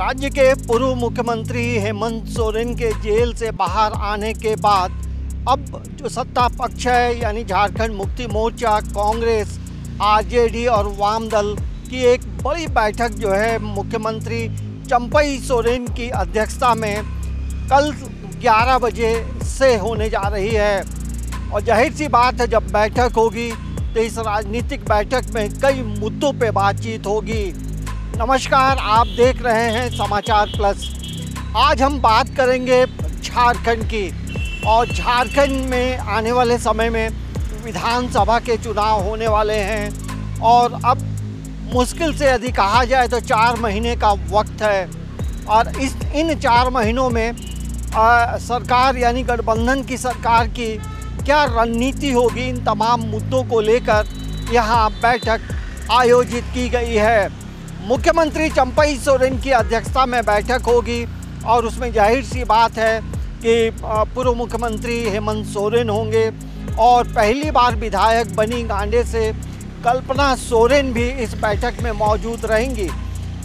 राज्य के पूर्व मुख्यमंत्री हेमंत सोरेन के जेल से बाहर आने के बाद अब जो सत्ता पक्ष है यानी झारखंड मुक्ति मोर्चा, कांग्रेस, आरजेडी और वाम दल की एक बड़ी बैठक जो है मुख्यमंत्री चंपई सोरेन की अध्यक्षता में कल 11 बजे से होने जा रही है। और जाहिर सी बात है, जब बैठक होगी तो इस राजनीतिक बैठक में कई मुद्दों पे बातचीत होगी। नमस्कार, आप देख रहे हैं समाचार प्लस। आज हम बात करेंगे झारखंड की, और झारखंड में आने वाले समय में विधानसभा के चुनाव होने वाले हैं और अब मुश्किल से यदि कहा जाए तो 4 महीने का वक्त है। और इन 4 महीनों में सरकार यानी गठबंधन की सरकार की क्या रणनीति होगी, इन तमाम मुद्दों को लेकर यहाँ बैठक आयोजित की गई है। मुख्यमंत्री चंपई सोरेन की अध्यक्षता में बैठक होगी और उसमें जाहिर सी बात है कि पूर्व मुख्यमंत्री हेमंत सोरेन होंगे और पहली बार विधायक बनी गांडे से कल्पना सोरेन भी इस बैठक में मौजूद रहेंगी।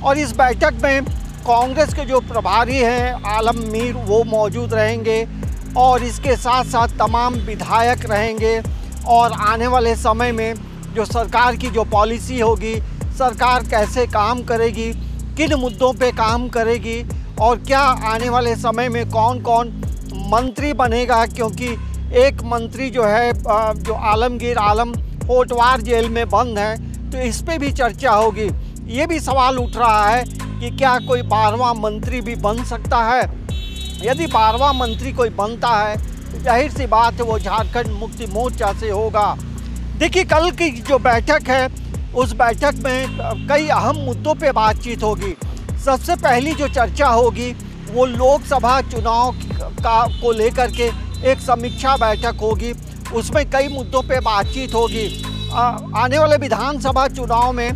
और इस बैठक में कांग्रेस के जो प्रभारी हैं आलम मीर वो मौजूद रहेंगे और इसके साथ साथ तमाम विधायक रहेंगे। और आने वाले समय में जो सरकार की जो पॉलिसी होगी, सरकार कैसे काम करेगी, किन मुद्दों पे काम करेगी और क्या आने वाले समय में कौन कौन मंत्री बनेगा, क्योंकि एक मंत्री जो है जो आलमगीर आलम होटवार जेल में बंद है, तो इस पे भी चर्चा होगी। ये भी सवाल उठ रहा है कि क्या कोई 12वां मंत्री भी बन सकता है। यदि 12वां मंत्री कोई बनता है तो जाहिर सी बात है वो झारखंड मुक्ति मोर्चा से होगा। देखिए, कल की जो बैठक है उस बैठक में कई अहम मुद्दों पे बातचीत होगी। सबसे पहली जो चर्चा होगी वो लोकसभा चुनाव को लेकर के एक समीक्षा बैठक होगी। उसमें कई मुद्दों पे बातचीत होगी। आने वाले विधानसभा चुनाव में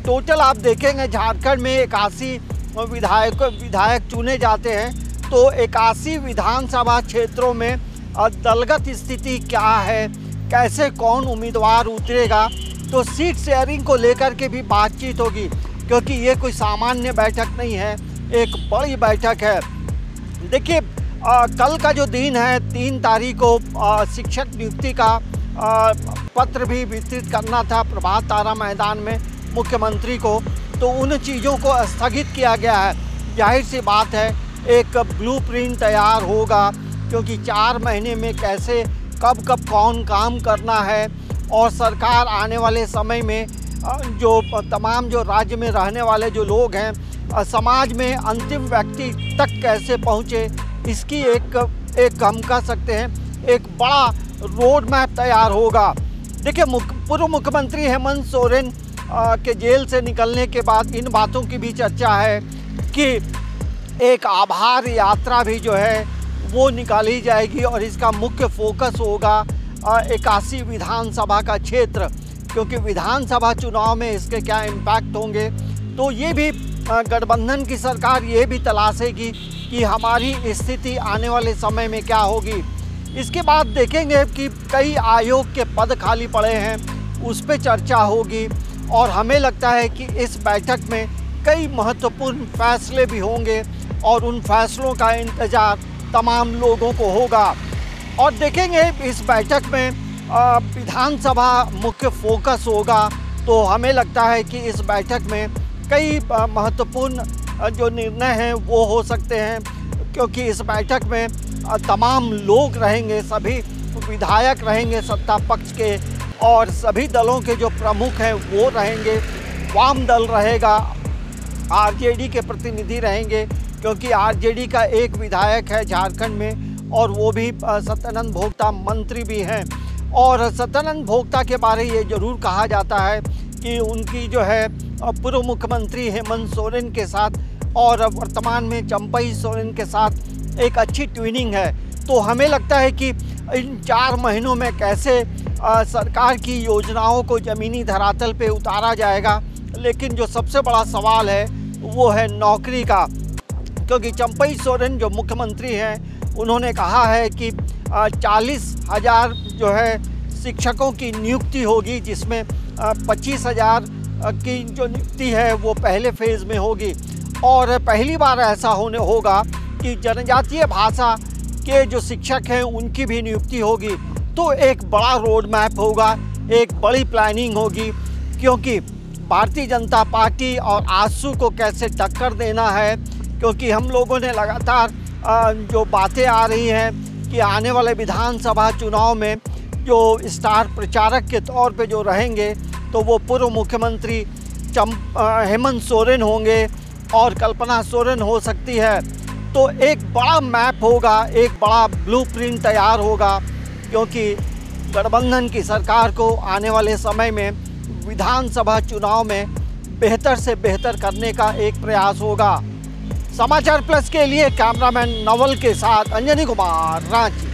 टोटल आप देखेंगे झारखंड में 81 विधायक चुने जाते हैं, तो 81 विधानसभा क्षेत्रों में दलगत स्थिति क्या है, कैसे कौन उम्मीदवार उतरेगा, तो सीट शेयरिंग को लेकर के भी बातचीत होगी, क्योंकि ये कोई सामान्य बैठक नहीं है, एक बड़ी बैठक है। देखिए, कल का जो दिन है 3 तारीख को शिक्षक नियुक्ति का पत्र भी वितरित करना था प्रभात तारा मैदान में मुख्यमंत्री को, तो उन चीज़ों को स्थगित किया गया है। जाहिर सी बात है एक ब्लूप्रिंट तैयार होगा, क्योंकि 4 महीने में कैसे कब कौन काम करना है और सरकार आने वाले समय में जो तमाम जो राज्य में रहने वाले जो लोग हैं समाज में अंतिम व्यक्ति तक कैसे पहुँचे, इसकी एक हम कह सकते हैं एक बड़ा रोड मैप तैयार होगा। देखिए, पूर्व मुख्यमंत्री हेमंत सोरेन के जेल से निकलने के बाद इन बातों की भी चर्चा है कि एक आभार यात्रा भी जो है वो निकाली जाएगी और इसका मुख्य फोकस होगा 81 विधानसभा का क्षेत्र, क्योंकि विधानसभा चुनाव में इसके क्या इम्पैक्ट होंगे। तो ये भी गठबंधन की सरकार ये भी तलाशेगी कि हमारी स्थिति आने वाले समय में क्या होगी। इसके बाद देखेंगे कि कई आयोग के पद खाली पड़े हैं, उस पर चर्चा होगी। और हमें लगता है कि इस बैठक में कई महत्वपूर्ण फैसले भी होंगे और उन फैसलों का इंतज़ार तमाम लोगों को होगा। और देखेंगे इस बैठक में विधानसभा मुख्य फोकस होगा, तो हमें लगता है कि इस बैठक में कई महत्वपूर्ण जो निर्णय हैं वो हो सकते हैं, क्योंकि इस बैठक में तमाम लोग रहेंगे, सभी विधायक रहेंगे सत्ता पक्ष के और सभी दलों के जो प्रमुख हैं वो रहेंगे, वाम दल रहेगा, आरजेडी के प्रतिनिधि रहेंगे, क्योंकि आरजेडी का एक विधायक है झारखंड में और वो भी सत्यानंद भोक्ता मंत्री भी हैं। और सत्यानंद भोक्ता के बारे ये ज़रूर कहा जाता है कि उनकी जो है पूर्व मुख्यमंत्री हेमंत सोरेन के साथ और वर्तमान में चंपई सोरेन के साथ एक अच्छी ट्विनिंग है। तो हमें लगता है कि इन 4 महीनों में कैसे सरकार की योजनाओं को ज़मीनी धरातल पे उतारा जाएगा। लेकिन जो सबसे बड़ा सवाल है वो है नौकरी का, क्योंकि चंपई सोरेन जो मुख्यमंत्री हैं उन्होंने कहा है कि 40,000 जो है शिक्षकों की नियुक्ति होगी, जिसमें 25,000 की जो नियुक्ति है वो पहले फेज़ में होगी और पहली बार ऐसा होने होगा कि जनजातीय भाषा के जो शिक्षक हैं उनकी भी नियुक्ति होगी। तो एक बड़ा रोड मैप होगा, एक बड़ी प्लानिंग होगी, क्योंकि भारतीय जनता पार्टी और आजसू को कैसे टक्कर देना है। क्योंकि हम लोगों ने लगातार जो बातें आ रही हैं कि आने वाले विधानसभा चुनाव में जो स्टार प्रचारक के तौर पे जो रहेंगे तो वो पूर्व मुख्यमंत्री हेमंत सोरेन होंगे और कल्पना सोरेन हो सकती है। तो एक बड़ा मैप होगा, एक बड़ा ब्लूप्रिंट तैयार होगा, क्योंकि गठबंधन की सरकार को आने वाले समय में विधानसभा चुनाव में बेहतर से बेहतर करने का एक प्रयास होगा। समाचार प्लस के लिए कैमरामैन नवल के साथ अंजनी कुमार, रांची।